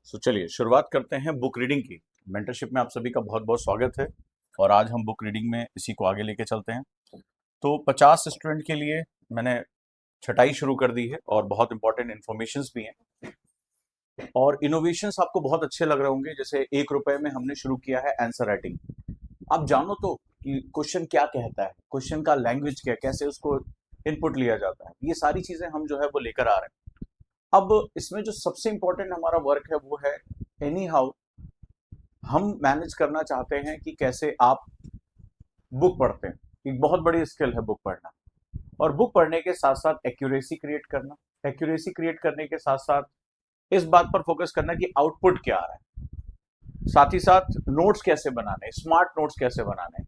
चलिए शुरुआत करते हैं बुक रीडिंग की। मेंटरशिप में आप सभी का बहुत बहुत स्वागत है और आज हम बुक रीडिंग में इसी को आगे लेके चलते हैं। तो 50 स्टूडेंट के लिए मैंने छटाई शुरू कर दी है और बहुत इंपॉर्टेंट इन्फॉर्मेशंस भी हैं और इनोवेशंस आपको बहुत अच्छे लग रहे होंगे। जैसे ₹1 में हमने शुरू किया है आंसर राइटिंग। आप जानो तो कि क्वेश्चन क्या कहता है, क्वेश्चन का लैंग्वेज क्या है, कैसे उसको इनपुट लिया जाता है, ये सारी चीजें हम जो है वो लेकर आ रहे हैं। अब इसमें जो सबसे इंपॉर्टेंट हमारा वर्क है वो है एनी हाउ हम मैनेज करना चाहते हैं कि कैसे आप बुक पढ़ते हैं। एक बहुत बड़ी स्किल है बुक पढ़ना और बुक पढ़ने के साथ साथ एक्यूरेसी क्रिएट करना। एक्यूरेसी क्रिएट करने के साथ साथ इस बात पर फोकस करना कि आउटपुट क्या आ रहा है, साथ ही साथ नोट्स कैसे बनाने, स्मार्ट नोट्स कैसे बनाने।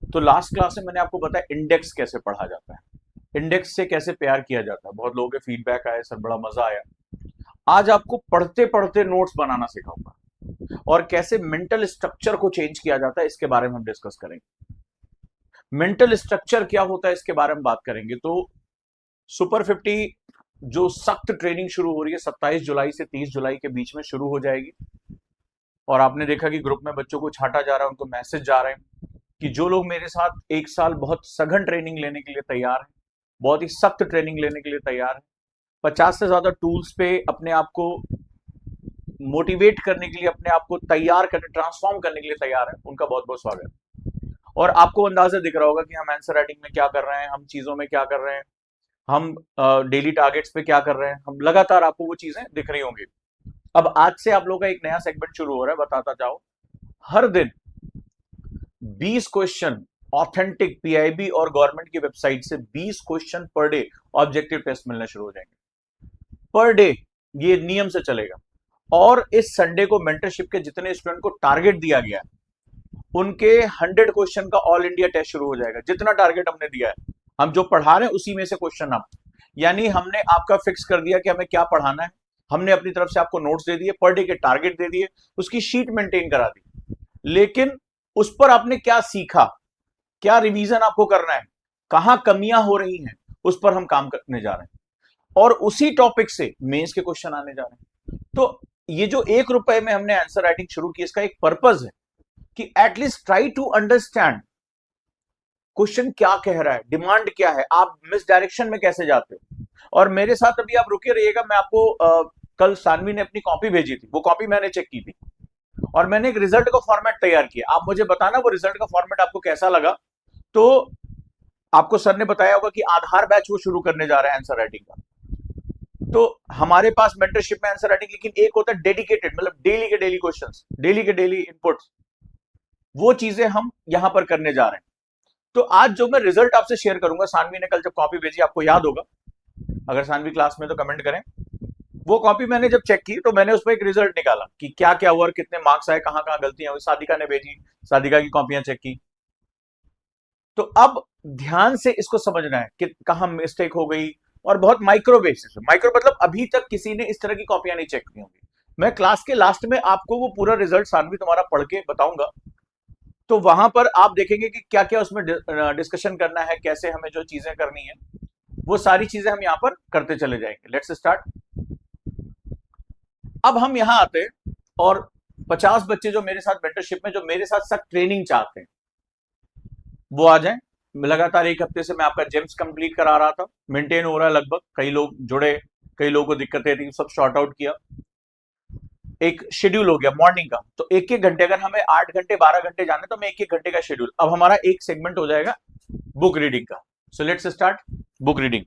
तो लास्ट क्लास में मैंने आपको बताया इंडेक्स कैसे पढ़ा जाता है, इंडेक्स से कैसे प्यार किया जाता है। बहुत लोगों के फीडबैक आए, सर बड़ा मजा आया। आज आपको पढ़ते पढ़ते नोट्स बनाना सिखाऊंगा और कैसे मेंटल स्ट्रक्चर को चेंज किया जाता है इसके बारे में हम डिस्कस करेंगे। मेंटल स्ट्रक्चर क्या होता है इसके बारे में बात करेंगे। तो सुपर 50 जो सख्त ट्रेनिंग शुरू हो रही है 27 जुलाई से 30 जुलाई के बीच में शुरू हो जाएगी और आपने देखा कि ग्रुप में बच्चों को छांटा जा रहा है, उनको मैसेज जा रहे हैं कि जो लोग मेरे साथ एक साल बहुत सघन ट्रेनिंग लेने के लिए तैयार हैं, बहुत ही सख्त ट्रेनिंग लेने के लिए तैयार हैं, 50 से ज्यादा टूल्स पे अपने आप को मोटिवेट करने के लिए, अपने आप को तैयार करने, ट्रांसफॉर्म करने के लिए तैयार है, उनका बहुत बहुत स्वागत है। और आपको अंदाजा दिख रहा होगा कि हम आंसर राइटिंग में क्या कर रहे हैं, हम चीजों में क्या कर रहे हैं, हम डेली टारगेट्स पे क्या कर रहे हैं, हम लगातार आपको वो चीजें दिख रही होंगी। अब आज से आप लोगों का एक नया सेगमेंट शुरू हो रहा है, बताता जाओ। हर दिन 20 क्वेश्चन ऑथेंटिक पीआईबी और गवर्नमेंट की वेबसाइट से 20 question per day objective test मिलने शुरू हो जाएंगे पर डे। ये नियम से चलेगा। और इस संडे को मेंटरशिप के जितने स्टूडेंट को टारगेट दिया गया है उनके 100 क्वेश्चन का ऑल इंडिया टेस्ट शुरू हो जाएगा। जितना टारगेट हमने दिया है, हम जो पढ़ा रहे हैं उसी में से क्वेश्चन आप, यानी हमने आपका फिक्स कर दिया कि हमें क्या पढ़ाना है, हमने अपनी तरफ से आपको नोट्स दे दिए, पर डे के टारगेट दे दिए, उसकी शीट मेंटेन करा दी। लेकिन उस पर आपने क्या सीखा, क्या रिवीजन आपको करना है, कहां कमियां हो रही हैं, उस पर हम काम करने जा रहे हैं और उसी टॉपिक से मेंस के क्वेश्चन आने जा रहे हैं। तो ये जो ₹1 में हमने आंसर राइटिंग शुरू की, इसका एक पर्पज है कि at least try to understand question क्या कह रहा है, डिमांड क्या है, आप मिस डायरेक्शन में कैसे जाते हो। और मेरे साथ अभी आप रुके रहिएगा। मैं आपको कल सानवी ने अपनी कॉपी भेजी थी, वो कॉपी मैंने चेक की थी और मैंने एक रिजल्ट का फॉर्मेट तैयार किया। आप मुझे बताना वो रिजल्ट का फॉर्मेट आपको कैसा लगा। तो आपको सर ने बताया होगा कि आधार बैच वो शुरू करने जा रहे हैं आंसर राइटिंग का। तो हमारे पास मेंटरशिप में आंसर राइटिंग, लेकिन एक होता है डेडिकेटेड, मतलब डेली के डेली क्वेश्चंस, डेली के डेली इनपुट्स, वो चीजें हम यहां पर करने जा रहे हैं। तो आज जो मैं रिजल्ट आपसे शेयर करूंगा, सानवी ने कल जब कॉपी भेजी, आपको याद होगा, अगर सानवी क्लास में तो कमेंट करें। वो कॉपी मैंने जब चेक की तो मैंने उस पर एक रिजल्ट निकाला कि क्या क्या हुआ, कितने मार्क्स आए, कहां कहां गलतियां हुई। सादिका ने भेजी, सादिका की कॉपियां चेक की। तो अब ध्यान से इसको समझना है कि कहां मिस्टेक हो गई, और बहुत माइक्रो बेसिस, माइक्रो मतलब अभी तक किसी ने इस तरह की कॉपियां नहीं चेक की होंगी। मैं क्लास के लास्ट में आपको वो पूरा रिजल्ट सानवी तुम्हारा पढ़ के बताऊंगा, तो वहां पर आप देखेंगे कि क्या क्या उसमें डिस्कशन करना है, कैसे हमें जो चीजें करनी है, वो सारी चीजें हम यहां पर करते चले जाएंगे। Let's start. अब हम यहां आते हैं और 50 बच्चे जो मेरे साथ मेंटरशिप में, जो मेरे साथ सख्त ट्रेनिंग चाहते हैं, वो आ जाएं। लगातार एक हफ्ते से मैं आपका जेम्स कंप्लीट करा रहा था, मेंटेन हो रहा है लगभग। कई लोग जुड़े, कई लोगों को दिक्कतें थी, सब शॉर्ट आउट किया, एक शेड्यूल हो गया मॉर्निंग का। तो एक एक घंटे, अगर हमें 8 घंटे 12 घंटे जाने तो मैं एक एक घंटे का शेड्यूल। अब हमारा एक सेगमेंट हो जाएगा बुक रीडिंग का। So let's start book reading.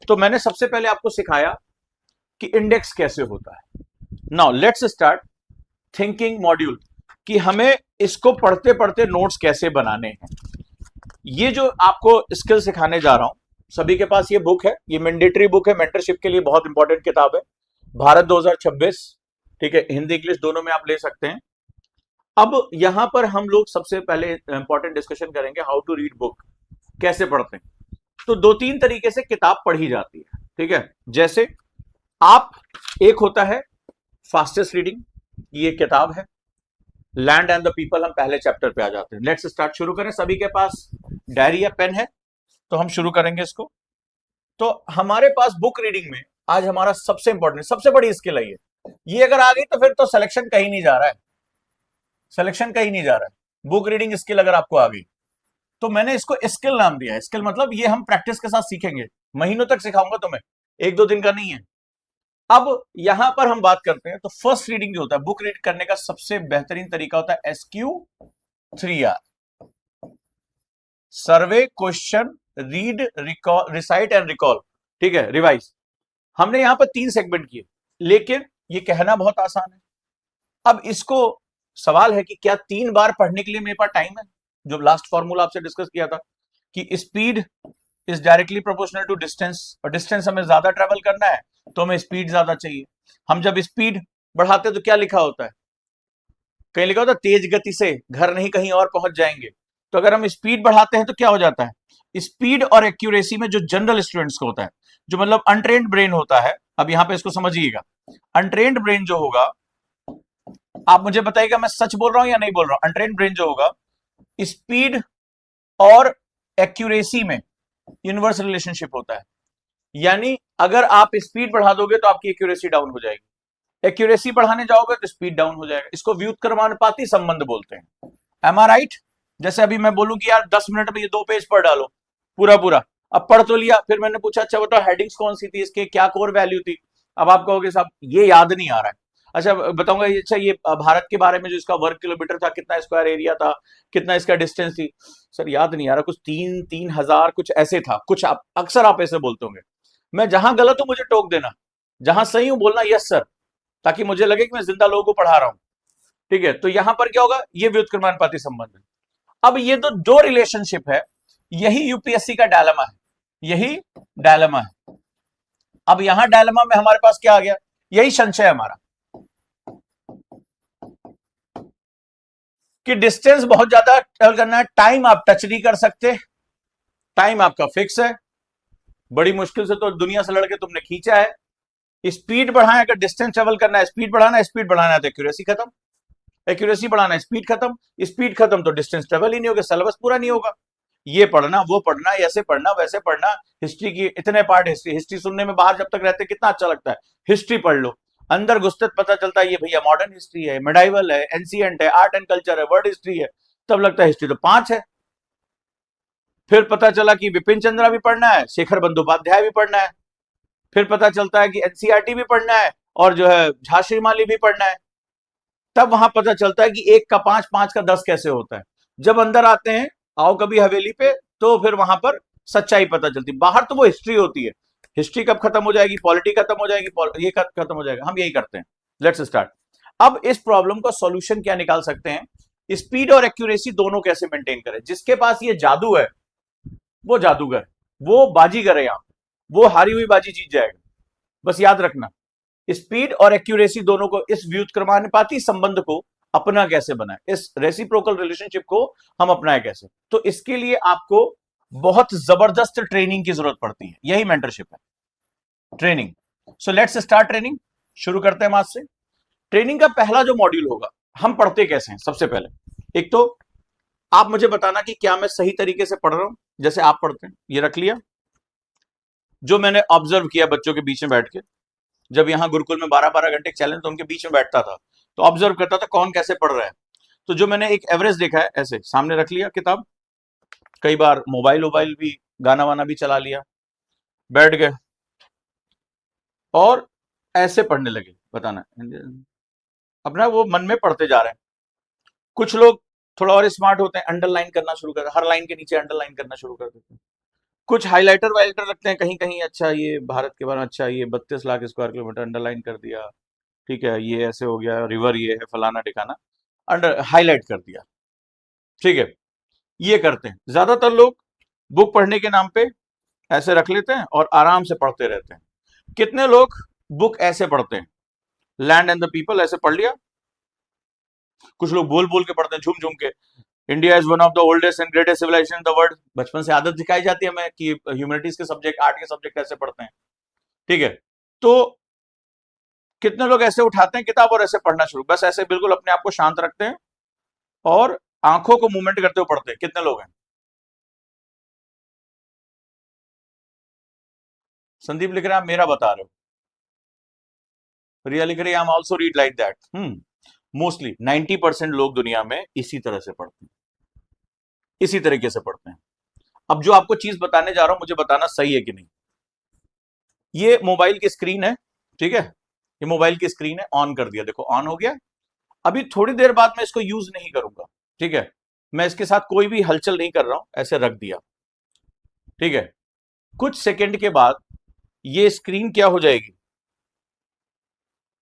तो मैंने सबसे पहले आपको सिखाया कि इंडेक्स कैसे होता है। Now let's start thinking module, कि हमें इसको पढ़ते पढ़ते नोट्स कैसे बनाने हैं। ये जो आपको स्किल सिखाने जा रहा हूं, सभी के पास ये बुक है, ये मैंडेटरी बुक है, मेंटरशिप के लिए बहुत इंपॉर्टेंट किताब है, भारत 2026। ठीक है, हिंदी इंग्लिश दोनों में आप ले सकते हैं। अब यहां पर हम लोग सबसे पहले इंपॉर्टेंट डिस्कशन करेंगे हाउ टू रीड बुक, कैसे पढ़ते हैं। तो दो तीन तरीके से किताब पढ़ी जाती है। ठीक है, जैसे आप, एक होता है फास्टेस्ट रीडिंग, ये किताब है लैंड एंड द पीपल। हम पहले चैप्टर पे आ जाते हैं। लेट्स स्टार्ट, शुरू करें। सभी के पास डायरी या पेन है तो हम शुरू करेंगे इसको। तो हमारे पास बुक रीडिंग में आज हमारा सबसे इंपॉर्टेंट, सबसे बड़ी स्किल है ये, ये अगर आ गई तो फिर तो सिलेक्शन कहीं नहीं जा रहा है, सिलेक्शन कहीं नहीं जा रहा है। बुक रीडिंग स्किल अगर आपको आ गई, तो मैंने इसको स्किल नाम दिया है। स्किल मतलब ये हम प्रैक्टिस के साथ सीखेंगे, महीनों तक सिखाऊंगा तुम्हें, एक दो दिन का नहीं है। अब यहां पर हम बात करते हैं, तो फर्स्ट रीडिंग जो होता है, बुक रीड करने का सबसे बेहतरीन तरीका होता है SQ3R, survey, question, read, recall, recite and recall. ठीक है, रिवाइज। हमने यहां पर 3 सेगमेंट किए, लेकिन ये कहना बहुत आसान है। अब इसको सवाल है कि क्या 3 बार पढ़ने के लिए मेरे पास टाइम है? जो लास्ट फॉर्मूला आपसे डिस्कस किया था कि speed is directly proportional to distance, और डिस्टेंस हमें ज्यादा ट्रेवल करना है तो हमें स्पीड ज्यादा चाहिए। हम जब स्पीड बढ़ाते हैं तो क्या लिखा होता है? कहीं लिखा होता है तेज गति से घर नहीं कहीं और पहुंच जाएंगे। तो अगर हम स्पीड बढ़ाते हैं तो क्या हो जाता है? स्पीड और एक्यूरेसी में जो जनरल स्टूडेंट्स को होता है, जो मतलब अनट्रेन्ड ब्रेन होता है, अब यहां पे इसको समझिएगा। अनट्रेन्ड ब्रेन जो होगा, आप मुझे बताइएगा मैं सच बोल रहा हूं या नहीं बोल रहा हूं। अनट्रेन्ड ब्रेन जो होगा, स्पीड और एक्यूरेसी में इनवर्स रिलेशनशिप होता है। यानी अगर आप स्पीड बढ़ा दोगे तो आपकी एक्यूरेसी डाउन हो जाएगी, एक्यूरेसी बढ़ाने जाओगे तो स्पीड डाउन हो जाएगा। इसको व्युत्क्रमानुपाती संबंध बोलते हैं। Am are right? जैसे अभी मैं बोलूं कि यार 10 मिनट में ये 2 पेज पढ़ डालो, पूरा पूरा। अब पढ़ तो लिया, फिर मैंने पूछा अच्छा बताओ हेडिंग्स कौन सी थी, इसके क्या कोर वैल्यू थी। अब आप कहोगे साहब ये याद नहीं आ रहा है। अच्छा बताऊंगा, अच्छा ये भारत के बारे में जो इसका वर्ग किलोमीटर था, कितना स्क्वायर एरिया था, कितना इसका डिस्टेंस थी, सर याद नहीं आ रहा, कुछ 3,000 कुछ ऐसे था कुछ। आप अक्सर आप ऐसे बोलते होंगे। मैं जहां गलत हूं मुझे टोक देना, जहां सही हूं बोलना यस सर, ताकि मुझे लगे कि मैं जिंदा लोगों को पढ़ा रहा हूं। ठीक है, तो यहां पर क्या होगा, ये व्युत्क्रमानुपाती संबंध है। अब ये तो दो रिलेशनशिप है, यही यूपीएससी का डायलेमा है, यही डायलेमा है। अब यहां डायलेमा में हमारे पास क्या आ गया, यही संशय हमारा कि डिस्टेंस बहुत ज्यादा ट्रेवल करना है, टाइम आप टच नहीं कर सकते, टाइम आपका फिक्स है, बड़ी मुश्किल से तो दुनिया से लड़के तुमने खींचा है। स्पीड बढ़ाएं, अगर डिस्टेंस ट्रेवल करना है, स्पीड बढ़ाना है, स्पीड बढ़ाना है तो एक्यूरेसी खत्म, एक्यूरेसी बढ़ाना है स्पीड खत्म, स्पीड खत्म तो डिस्टेंस ट्रेवल ही नहीं होगा, सिलेबस पूरा नहीं होगा। ये पढ़ना वो पढ़ना, ऐसे पढ़ना वैसे पढ़ना, हिस्ट्री की इतने पार्ट, हिस्ट्री हिस्ट्री सुनने में बाहर जब तक रहते कितना अच्छा लगता है। हिस्ट्री पढ़ लो, अंदर घुसते पता चलता है ये भैया मॉडर्न हिस्ट्री है, मेडाइवल है, एंशिएंट है, आर्ट एंड कल्चर है, वर्ल्ड हिस्ट्री है। तब लगता है हिस्ट्री तो 5 है। फिर पता चला कि विपिन चंद्रा भी पढ़ना है, शेखर बंदोपाध्याय भी पढ़ना है। फिर पता चलता है कि एनसीईआरटी भी पढ़ना है, और जो है झांसी माली भी पढ़ना है। तब वहां पता चलता है कि 1 का 5, 5 का 10 कैसे होता है। जब अंदर आते हैं, आओ कभी हवेली पे, तो फिर वहां पर सच्चाई पता चलती। बाहर तो वो हिस्ट्री होती है, हिस्ट्री कब खत्म हो जाएगी, पॉलिटी खत्म हो जाएगी, ये खत्म हो जाएगा। हम यही करते हैं। Let's start. अब इस प्रॉब्लम का सॉल्यूशन क्या निकाल सकते हैं, स्पीड और एक्यूरेसी दोनों कैसे मेंटेन करें। जिसके पास ये जादू है वो जादूगर, वो बाजीगर है, यहां वो हारी हुई बाजी जीत जाएगा। बस याद रखना, स्पीड और एक्यूरेसी दोनों को, इस व्युत्क्रमानुपाती संबंध को अपना कैसे बनाए, इस रेसिप्रोकल रिलेशनशिप को हम अपनाए कैसे। तो इसके लिए आपको बहुत जबरदस्त ट्रेनिंग की जरूरत पड़ती है, यही मेंटरशिप है, training. So let's start training. शुरू करते हैं आज से। ट्रेनिंग का पहला जो मॉड्यूल होगा, हम पढ़ते कैसे हैं। सबसे पहले एक तो आप मुझे बताना कि क्या मैं सही तरीके से पढ़ रहा हूं, जैसे आप पढ़ते हैं। ये रख लिया, जो मैंने ऑब्जर्व किया बच्चों के बीच में बैठ के, जब यहाँ गुरुकुल में 12-12 घंटे चैलेंज, तो उनके बीच में बैठता था, तो ऑब्जर्व करता था कौन कैसे पढ़ रहा है। तो जो मैंने एक एवरेज देखा है, ऐसे सामने रख लिया किताब, कई बार मोबाइल वोबाइल भी, गाना वाना भी चला लिया, बैठ गए और ऐसे पढ़ने लगे। बताना अपना वो मन में पढ़ते जा रहे हैं। कुछ लोग थोड़ा और स्मार्ट होते हैं, अंडरलाइन करना शुरू कर, हर लाइन के नीचे अंडरलाइन करना शुरू कर देते हैं। कुछ हाइलाइटर वाइलाइटर रखते हैं कहीं कहीं, अच्छा ये भारत के बारे में, अच्छा ये 32 लाख स्क्वायर किलोमीटर अंडरलाइन कर दिया, ठीक है ये ऐसे हो गया, रिवर ये है, फलाना ठिकाना, अंडर हाईलाइट कर दिया। ठीक है, ये करते हैं ज्यादातर लोग। बुक पढ़ने के नाम पे ऐसे रख लेते हैं और आराम से पढ़ते रहते हैं। कितने लोग बुक ऐसे पढ़ते हैं, लैंड एंड द पीपल ऐसे पढ़ लिया। कुछ लोग बोल बोल के पढ़ते हैं, झूम झूम के, India is one of the oldest and greatest civilisation in the world. बचपन से आदत दिखाई जाती है हमें कि ह्यूमैनिटीज के सब्जेक्ट, आर्ट के सब्जेक्ट ऐसे पढ़ते हैं। ठीक है, तो कितने लोग ऐसे उठाते हैं किताब और ऐसे पढ़ना शुरू, बस ऐसे बिल्कुल अपने आप को शांत रखते हैं और आंखों को मूवमेंट करते हुए पढ़ते हैं। कितने लोग हैं? संदीप लिख रहे हैं आप मेरा बता रहे हो। रिया लिख रही है, I am also read like that. Mostly 90% लोग दुनिया में इसी तरह से पढ़ते हैं, इसी तरीके से पढ़ते हैं। अब जो आपको चीज बताने जा रहा हूं, मुझे बताना सही है कि नहीं। ये मोबाइल की स्क्रीन है, ठीक है, ये मोबाइल की स्क्रीन है, ऑन कर दिया, देखो ऑन हो गया। अभी थोड़ी देर बाद मैं इसको यूज नहीं करूंगा, ठीक है, मैं इसके साथ कोई भी हलचल नहीं कर रहा हूं, ऐसे रख दिया, ठीक है। कुछ सेकंड के बाद ये स्क्रीन क्या हो जाएगी,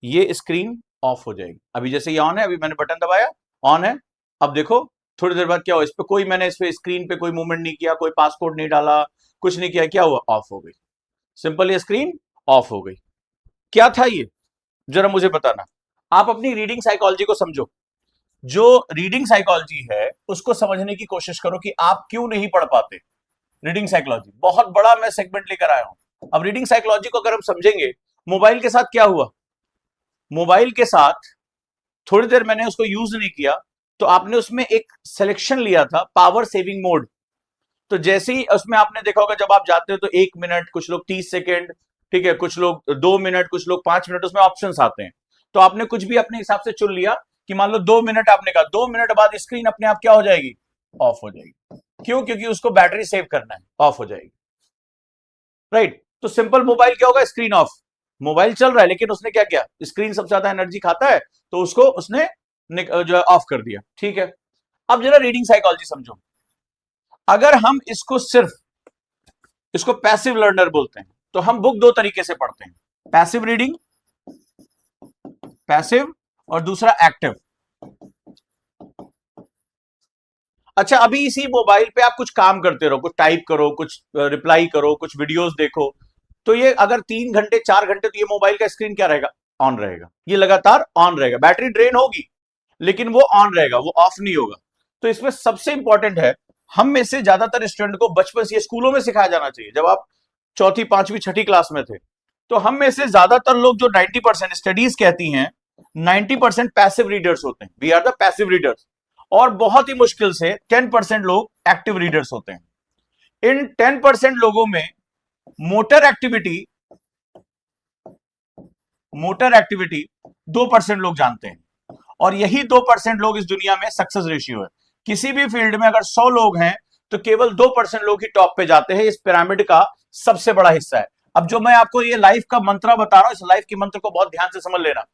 ये स्क्रीन ऑफ हो जाएगी। अभी जैसे ये ऑन है, अभी मैंने बटन दबाया, ऑन है। अब देखो थोड़ी देर बाद क्या हुआ, इस पे कोई, मैंने इस पे स्क्रीन पे कोई मूवमेंट नहीं किया, कोई पासकोड नहीं डाला, कुछ नहीं किया, क्या हुआ, ऑफ हो गई। सिंपल, ये स्क्रीन ऑफ हो गई। क्या था ये, जरा मुझे बताना। आप अपनी रीडिंग साइकोलॉजी को समझो। जो रीडिंग साइकोलॉजी है उसको समझने की कोशिश करो कि आप क्यों नहीं पढ़ पाते। रीडिंग साइकोलॉजी बहुत बड़ा मैं सेगमेंट लेकर आया हूं। अब रीडिंग साइकोलॉजी को अगर हम समझेंगे, मोबाइल के साथ क्या हुआ, मोबाइल के साथ थोड़ी देर मैंने उसको यूज नहीं किया, तो आपने उसमें एक सिलेक्शन लिया था, पावर सेविंग मोड। तो जैसे ही उसमें आपने देखा होगा, जब आप जाते हो तो 1 मिनट, कुछ लोग 30 सेकेंड, ठीक है, कुछ लोग 2 मिनट, कुछ लोग 5 मिनट, उसमें ऑप्शंस आते हैं। तो आपने कुछ भी अपने हिसाब से चुन लिया कि मान लो 2 मिनट, आपने कहा 2 मिनट बाद स्क्रीन अपने आप क्या हो जाएगी, ऑफ हो जाएगी। क्यों, क्योंकि उसको बैटरी सेव करना है, ऑफ हो जाएगी, राइट। तो सिंपल, मोबाइल क्या होगा, स्क्रीन ऑफ। मोबाइल चल रहा है लेकिन उसने क्या किया, स्क्रीन सबसे ज्यादा एनर्जी खाता है, तो उसको उसने जो है ऑफ कर दिया, ठीक है। अब जरा रीडिंग साइकोलॉजी समझो। अगर हम इसको सिर्फ, इसको पैसिव लर्नर बोलते हैं, तो हम बुक दो तरीके से पढ़ते हैं, पैसिव रीडिंग, पैसिव, और दूसरा एक्टिव। अच्छा, अभी इसी मोबाइल पे आप कुछ काम करते रहो, कुछ टाइप करो, कुछ रिप्लाई करो, कुछ वीडियोस देखो, तो ये अगर 3 घंटे 4 घंटे, तो ये मोबाइल का स्क्रीन क्या रहेगा, ऑन रहेगा, ये लगातार ऑन रहेगा। बैटरी ड्रेन होगी लेकिन वो ऑन रहेगा, वो ऑफ नहीं होगा। तो इसमें सबसे इंपॉर्टेंट है, हम में से ज्यादातर स्टूडेंट को बचपन से स्कूलों में सिखाया जाना चाहिए। जब आप चौथी पांचवी छठी क्लास में थे, तो हम में से ज्यादातर लोग, जो 90% स्टडीज कहती हैं 90% पैसिव रीडर्स होते हैं, we are the passive readers. और बहुत ही मुश्किल से 10% लोग एक्टिव रीडर्स होते हैं। इन 10% लोगों में मोटर एक्टिविटी, मोटर एक्टिविटी 2% लोग जानते हैं, और यही 2% लोग इस दुनिया में सक्सेस रेशियो है। किसी भी फील्ड में अगर 100 लोग हैं तो केवल 2% लोग ही टॉप पे जाते हैं। इस पिरामिड का सबसे बड़ा हिस्सा है। अब जो मैं आपको ये लाइफ का मंत्र बता रहा हूं, इस लाइफ के मंत्र को बहुत ध्यान से समझ लेना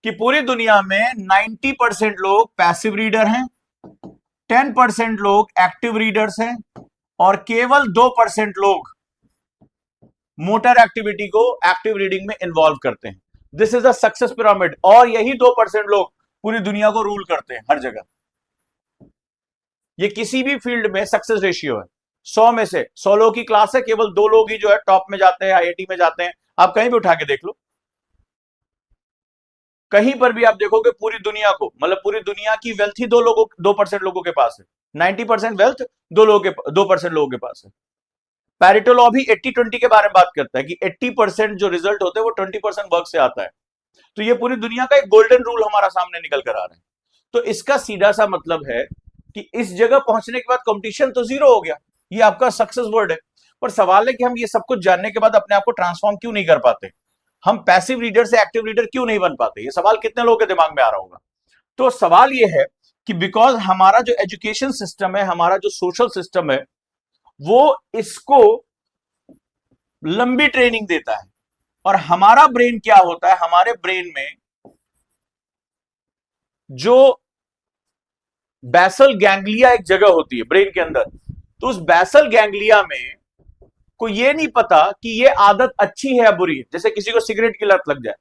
कि पूरी दुनिया में 90% लोग पैसिव रीडर हैं, 10% लोग एक्टिव रीडर्स हैं, और केवल 2% लोग मोटर एक्टिविटी को एक्टिव रीडिंग में इन्वॉल्व करते हैं। This is the success pyramid, और यही 2% लोग पूरी दुनिया को रूल करते हैं हर जगह। ये किसी भी फील्ड में सक्सेस रेशियो है। 100 में से 100 लोग की क्लास है, केवल 2 लोग ही जो है टॉप में जाते हैं, आईआईटी में जाते हैं। आप कहीं भी उठा के देख लो, कहीं पर भी आप देखोगे पूरी दुनिया को, मतलब पूरी दुनिया की वेल्थ ही 2% लोगों के पास है। 90% वेल्थ 2% लोगों के पास है। पैरेटो लॉ भी 80-20 के बारे में बात करता है कि 80% जो रिजल्ट होते हैं वो 20% वर्क से आता है। तो ये पूरी दुनिया का एक गोल्डन रूल हमारा सामने निकल कर आ रहा है। तो इसका सीधा सा मतलब है कि इस जगह पहुंचने के बाद कंपटीशन तो जीरो हो गया, ये आपका सक्सेस वर्ड है। पर सवाल है कि हम ये सब कुछ जानने के बाद अपने आप को ट्रांसफॉर्म क्यों नहीं कर पाते, हम पैसिव रीडर से एक्टिव रीडर क्यों नहीं बन पाते। ये सवाल कितने लोगों के दिमाग में आ रहा होगा। तो सवाल ये है कि बिकॉज हमारा जो एजुकेशन सिस्टम है, हमारा जो सोशल सिस्टम है, वो इसको लंबी ट्रेनिंग देता है। और हमारा ब्रेन क्या होता है, हमारे ब्रेन में जो बैसल गैंग्लिया एक जगह होती है ब्रेन के अंदर, तो उस बैसल गैंग्लिया में को ये नहीं पता कि ये आदत अच्छी है या बुरी है। जैसे किसी को सिगरेट की लत लग जाए,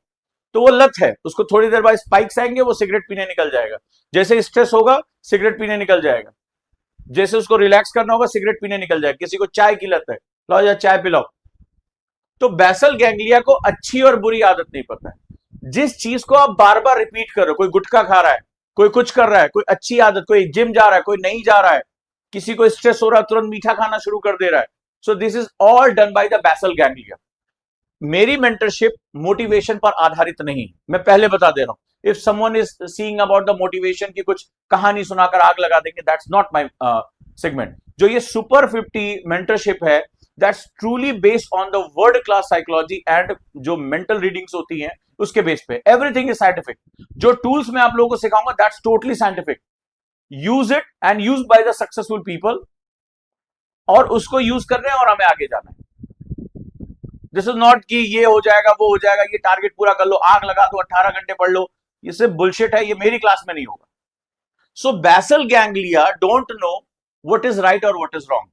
तो वो लत है, उसको थोड़ी देर बाद स्पाइक्स आएंगे, वो सिगरेट पीने निकल जाएगा। जैसे स्ट्रेस होगा, सिगरेट पीने निकल जाएगा। जैसे उसको रिलैक्स करना होगा, सिगरेट पीने निकल जाएगा। किसी को चाय की लत है, लो या चाय पिलाओ। तो बैसल गैंग्लिया को अच्छी और बुरी आदत नहीं पता है। जिस चीज को आप बार बार रिपीट कर रहे हो, कोई गुटखा खा रहा है, कोई कुछ कर रहा है, कोई अच्छी आदत, कोई जिम जा रहा है, कोई नहीं जा रहा है, किसी को स्ट्रेस हो रहा है तुरंत मीठा खाना शुरू कर दे रहा है। So this is all done by the बैसल गैंग्लिया। मेरी मेंटरशिप मोटिवेशन पर आधारित नहीं, मैं पहले बता दे रहा हूं। If someone is seeing about the motivation की कुछ कहानी सुनाकर आग लगा देंगे, दैट्स नॉट माय सेगमेंट। जो ये सुपर 50 मेंटरशिप है, that's truly based on the world class psychology and जो मेंटल रीडिंग्स होती हैं उसके बेस पे। Everything is scientific. जो टूल्स मैं आप लोगों को सिखाऊंगा that's totally scientific. Use it and use by the successful people, और उसको यूज कर रहे हैं और हमें आगे जाना है। दिस इज नॉट कि ये हो जाएगा वो हो जाएगा, ये टारगेट पूरा कर लो, आग लगा दो, 18 घंटे पढ़ लो, ये सिर्फ बुलशिट है, ये मेरी क्लास में नहीं होगा। So basal ganglia don't know what is right और व्हाट इज रॉन्ग।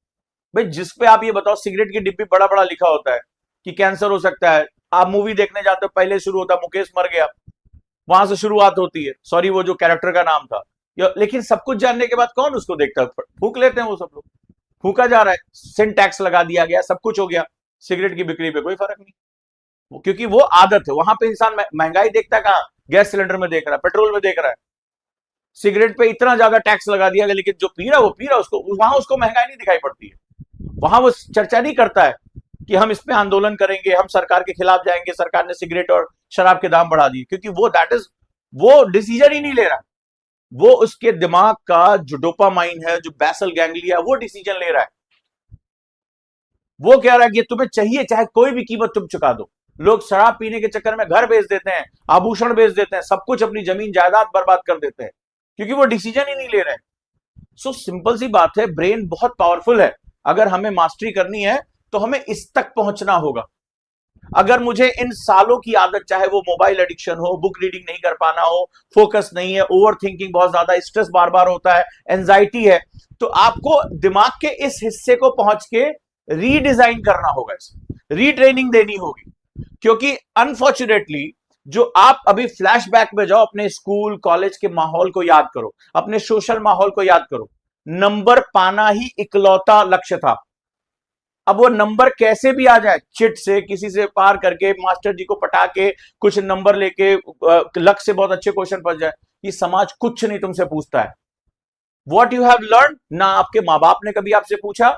भाई जिस पे आप ये बताओ, सिगरेट की डिब्बी बड़ा बड़ा लिखा होता है कि कैंसर हो सकता है, आप मूवी देखने जाते हो पहले शुरू होता है मुकेश मर गया, वहां से शुरुआत होती है, सॉरी वो जो कैरेक्टर का नाम था, लेकिन सब कुछ जानने के बाद कौन उसको देखता है? फूक लेते हैं वो सब लोग, फूका जा रहा है, सिन टैक्स लगा दिया गया, सब कुछ हो गया, सिगरेट की बिक्री पे कोई फर्क नहीं, क्योंकि वो आदत है। वहां पे इंसान महंगाई देखता है कहां? गैस सिलेंडर में देख रहा है, पेट्रोल में देख रहा है। सिगरेट पे इतना ज्यादा टैक्स लगा दिया गया, लेकिन जो पी रहा है वो पी रहा है, उसको वहां उसको महंगाई नहीं दिखाई पड़ती है। वहां वो चर्चा नहीं करता है कि हम इस पे आंदोलन करेंगे, हम सरकार के खिलाफ जाएंगे, सरकार ने सिगरेट और शराब के दाम बढ़ा दिए, क्योंकि वो डिसीजन ही नहीं ले रहा। वो उसके दिमाग का जो डोपामाइन है, जो बेसल गैंग्लिया, वो डिसीजन ले रहा है। वो कह रहा है कि तुम्हें चाहिए चाहे कोई भी कीमत तुम चुका दो। लोग शराब पीने के चक्कर में घर बेच देते हैं, आभूषण बेच देते हैं, सब कुछ, अपनी जमीन जायदाद बर्बाद कर देते हैं, क्योंकि वो डिसीजन ही नहीं ले रहे हैं। सो सिंपल सी बात है, ब्रेन बहुत पावरफुल है। अगर हमें मास्टरी करनी है तो हमें इस तक पहुंचना होगा। अगर मुझे इन सालों की आदत, चाहे वो मोबाइल एडिक्शन हो, बुक रीडिंग नहीं कर पाना हो, फोकस नहीं है, ओवर थिंकिंग बहुत ज्यादा, स्ट्रेस बार बार होता है, एंजाइटी है, तो आपको दिमाग के इस हिस्से को पहुंच के रीडिजाइन करना होगा, रीट्रेनिंग देनी होगी। क्योंकि अनफॉर्चुनेटली जो आप अभी फ्लैशबैक में जाओ, अपने स्कूल कॉलेज के माहौल को याद करो, अपने सोशल माहौल को याद करो, नंबर पाना ही इकलौता लक्ष्य था। अब वो नंबर कैसे भी आ जाए, चिट से, किसी से पार करके, मास्टर जी को पटा के कुछ नंबर लेके, लक से बहुत अच्छे क्वेश्चन पहुंच जाए, ये समाज कुछ नहीं तुमसे पूछता है। वॉट यू हैव लर्न, ना आपके माँ बाप ने कभी आपसे पूछा,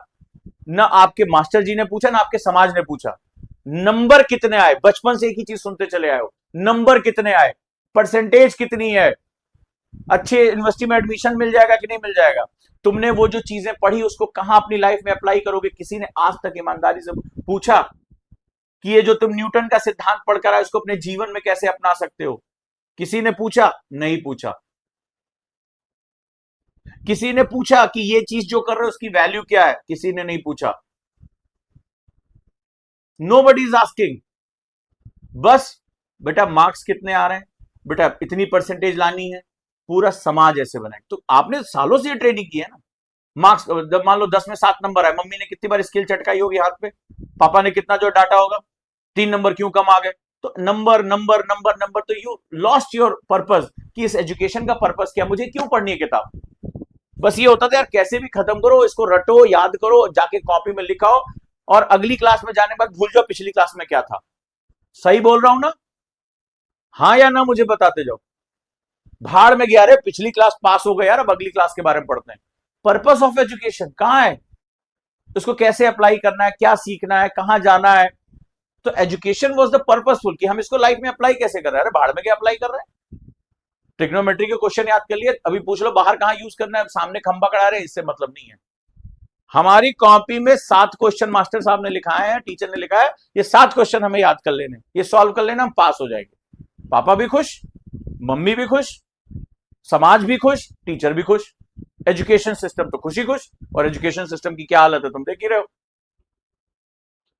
ना आपके मास्टर जी ने पूछा, ना आपके समाज ने पूछा। नंबर कितने आए, बचपन से एक ही चीज सुनते चले आए हो, नंबर कितने आए, परसेंटेज कितनी है, अच्छे यूनिवर्सिटी में एडमिशन मिल जाएगा कि नहीं मिल जाएगा, तुमने वो जो चीजें पढ़ी उसको कहां अपनी लाइफ में अप्लाई करोगे। किसी ने आज तक ईमानदारी से पूछा कि ये जो तुम न्यूटन का सिद्धांत पढ़कर आए उसको अपने जीवन में कैसे अपना सकते हो? किसी ने पूछा? नहीं पूछा। किसी ने पूछा कि ये चीज जो कर रहे हो उसकी वैल्यू क्या है? किसी ने नहीं पूछा। Nobody is asking. बस बेटा मार्क्स कितने आ रहे हैं, बेटा इतनी परसेंटेज लानी है, पूरा समाज ऐसे बना है। तो आपने सालों से ये ट्रेनिंग की है ना। मार्क्स मान लो 10 में 7 नंबर है, मम्मी ने कितनी बार स्केल चटकाई होगी हाथ पे, पापा ने कितना जो डांटा होगा, 3 नंबर क्यों कम आ गए? तो नंबर नंबर नंबर नंबर, तो यू लॉस्ट योर पर्पस कि इस एजुकेशन का पर्पस क्या, मुझे क्यों पढ़नी है किताब। बस ये होता था यार कैसे भी खत्म करो इसको, रटो, याद करो, जाके कॉपी में लिखाओ, और अगली क्लास में जाने के बाद भूल जाओ पिछली क्लास में क्या था। सही बोल रहा हूं ना? हाँ या ना मुझे बताते जाओ। भाड़ में गया रे, पिछली क्लास पास हो गए यार, अब अगली क्लास के बारे में पढ़ते हैं। पर्पस ऑफ एजुकेशन कहां है? उसको कैसे अप्लाई करना है, क्या सीखना है, कहां जाना है? तो एजुकेशन वाज द पर्पसफुल, कि हम इसको लाइफ में अप्लाई कैसे कर रहे हैं। भाड़ में क्या अप्लाई कर रहे हैं? ट्रिग्नोमेट्री के क्वेश्चन याद कर लिए, अभी पूछ लो बाहर कहां यूज करना है, सामने खंबा खड़ा रहे, इससे मतलब नहीं है। हमारी कॉपी में 7 क्वेश्चन मास्टर साहब ने लिखाए हैं, टीचर ने लिखा है, ये 7 क्वेश्चन हमें याद कर लेने, ये सॉल्व कर लेना, हम पास हो जाएंगे। पापा भी खुश, मम्मी भी खुश, समाज भी खुश, टीचर भी खुश, एजुकेशन सिस्टम तो खुशी खुश। और एजुकेशन सिस्टम की क्या हालत है तुम देख ही रहे हो।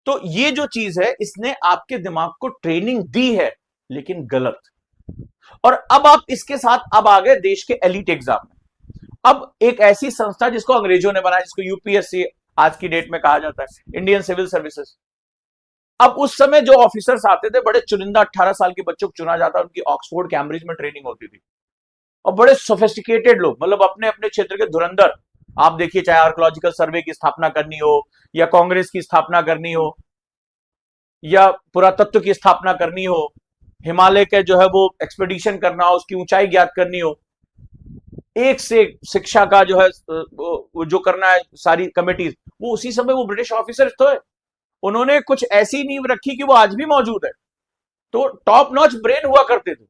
तो ये जो चीज है, इसने आपके दिमाग को ट्रेनिंग दी है, लेकिन गलत। और अब आप इसके साथ अब आ गए देश के एलिट एग्जाम में। अब एक ऐसी संस्था जिसको अंग्रेजों ने बनाया, जिसको यूपीएससी आज की डेट में कहा जाता है, इंडियन सिविल सर्विसेज। अब उस समय जो ऑफिसर्स आते थे, बड़े चुनिंदा 18 साल के बच्चों को चुना जाता, उनकी ऑक्सफोर्ड कैम्ब्रिज में ट्रेनिंग होती थी, और बड़े सोफिस्टिकेटेड लोग, मतलब अपने अपने क्षेत्र के धुरंधर। आप देखिए, चाहे आर्कोलॉजिकल सर्वे की स्थापना करनी हो, या कांग्रेस की स्थापना करनी हो, या पुरातत्व की स्थापना करनी हो, हिमालय के जो है वो एक्सपेडिशन करना हो, उसकी ऊंचाई ज्ञात करनी हो, एक से शिक्षा का जो है जो करना है, सारी कमेटीज, वो उसी समय वो ब्रिटिश ऑफिसर्स थे। उन्होंने कुछ ऐसी नींव रखी कि वो आज भी मौजूद है। तो टॉप नॉच ब्रेन हुआ करते थे।